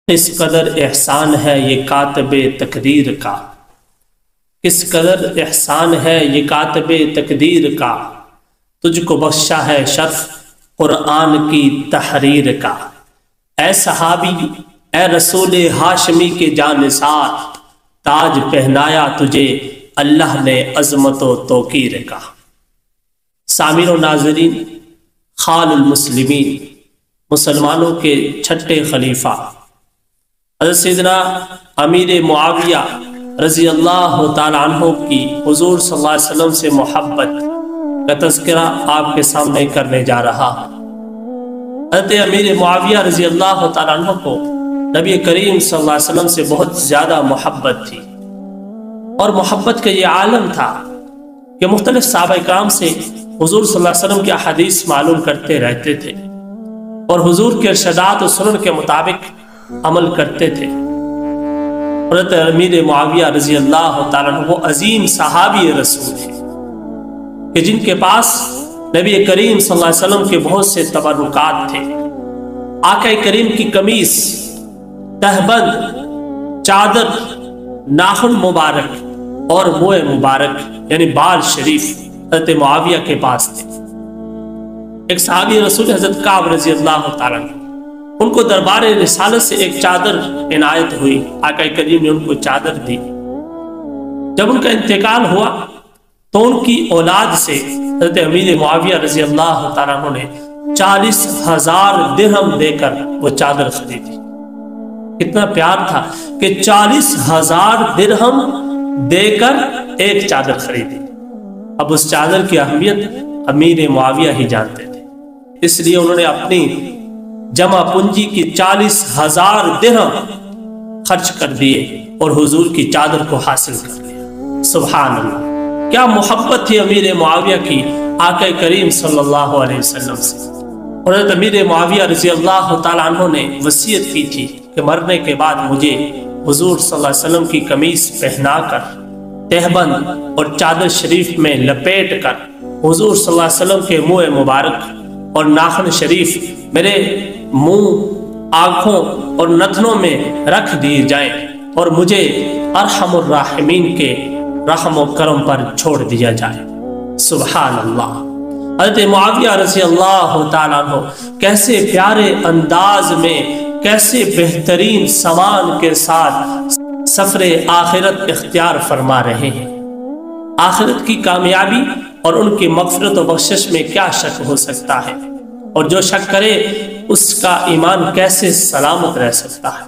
اس قدر احسان ہے یہ کاتب تقدیر کا، کس قدر احسان ہے یہ کاتب تقدیر کا، تجھ کو بخشا ہے شرف قرآن کی تحریر کا۔ اے صحابی اے رسول ہاشمی کے جانثار، تاج پہنایا تجھے اللہ نے عظمت و توقیر کا۔ سامعین و ناظرین، خال المسلمین، مسلمانوں کے چھٹے خلیفہ حضرت سیدنا امیر معاویہ رضی اللہ تعالیٰ عنہ کی حضور صلی اللہ علیہ وسلم سے محبت کا تذکرہ آپ کے سامنے کرنے جا رہا۔ حضرت امیر معاویہ رضی اللہ تعالیٰ عنہ کو نبی کریم صلی اللہ علیہ وسلم سے بہت زیادہ محبت تھی، اور محبت کا یہ عالم تھا کہ مختلف صحابہ کرام سے حضور صلی اللہ علیہ وسلم کی احادیث معلوم کرتے رہتے تھے اور حضور کے ارشادات و سنن کے مطابق عمل کرتے تھے۔ حضرت امیر معاویہ رضی اللہ تعالیٰ عنہ وہ عظیم صحابی رسول ہیں کہ جن کے پاس نبی کریم صلی اللہ علیہ وسلم کے بہت سے تبرکات تھے۔ آقا کریم کی قمیص، تہبند، چادر، ناخن مبارک اور موئے مبارک یعنی بال شریف حضرت معاویہ کے پاس تھے۔ ایک صحابی رسول حضرت کعب رضی اللہ تعالیٰ عنہ، ان کو دربار رسالت سے ایک چادر عنایت ہوئی، آقا کریم نے ان کو چادر دی۔ جب ان کا انتقال ہوا تو ان کی اولاد سے حضرت امیر معاویہ رضی اللہ تعالیٰ عنہ نے 40,000 درہم دے کر وہ چادر خریدی۔ کتنا پیار تھا کہ 40,000 درہم دے کر ایک چادر خریدی۔ اب اس چادر کی اہمیت امیر معاویہ ہی جانتے تھے، اس لیے انہوں نے اپنی جمع پونجی کی 40,000 درہم خرچ کر دیے اور حضور کی چادر کو حاصل کر لیا۔ سبحان اللہ، کیا محبت تھی امیر معاویہ کی آقا کریم صلی اللہ علیہ وسلم سے۔ حضرت امیر معاویہ رضی اللہ تعالیٰ عنہ نے وصیت کی تھی کہ مرنے کے بعد مجھے حضور صلی اللہ علیہ وسلم کی قمیص پہنا کر، تہبند اور چادر شریف میں لپیٹ کر حضور صلی اللہ علیہ وسلم کے منہ مبارک اور ناخن شریف میرے منہ، آنکھوں اور نتنوں میں رکھ دیے جائیں اور مجھے ارحم الراحمین کے رحم و کرم پر چھوڑ دیا جائے۔ سبحان اللہ، حضرت معاویہ رضی اللہ تعالیٰ عنہ کیسے پیارے انداز میں، کیسے بہترین سامان کے ساتھ سفر آخرت اختیار فرما رہے ہیں۔ آخرت کی کامیابی اور ان کی مغفرت و بخشش میں کیا شک ہو سکتا ہے، اور جو شک کرے اس کا ایمان کیسے سلامت رہ سکتا ہے۔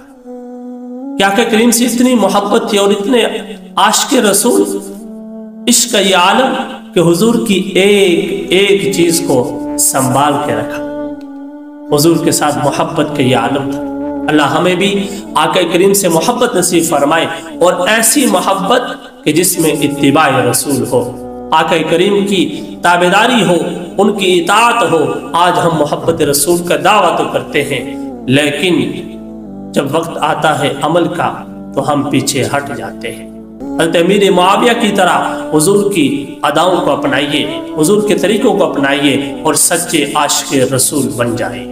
کیا کہ کریم سے اتنی محبت تھی اور اتنے عاشق رسول، عشق کا یہ عالم کہ حضور کی ایک ایک چیز کو سنبھال کے رکھا۔ حضور کے ساتھ محبت کا یہ عالم تھا۔ اللہ ہمیں بھی آقا کریم سے محبت نصیب فرمائے، اور ایسی محبت کہ جس میں اتباع رسول ہو، آقا کریم کی تابعداری ہو، ان کی اطاعت ہو۔ آج ہم محبت رسول کا دعویٰ تو کرتے ہیں، لیکن جب وقت آتا ہے عمل کا تو ہم پیچھے ہٹ جاتے ہیں۔ حضرت امیر معاویہ کی طرح حضور کی اداؤں کو اپنائیے، حضور کے طریقوں کو اپنائیے اور سچے عاشق رسول بن جائیں۔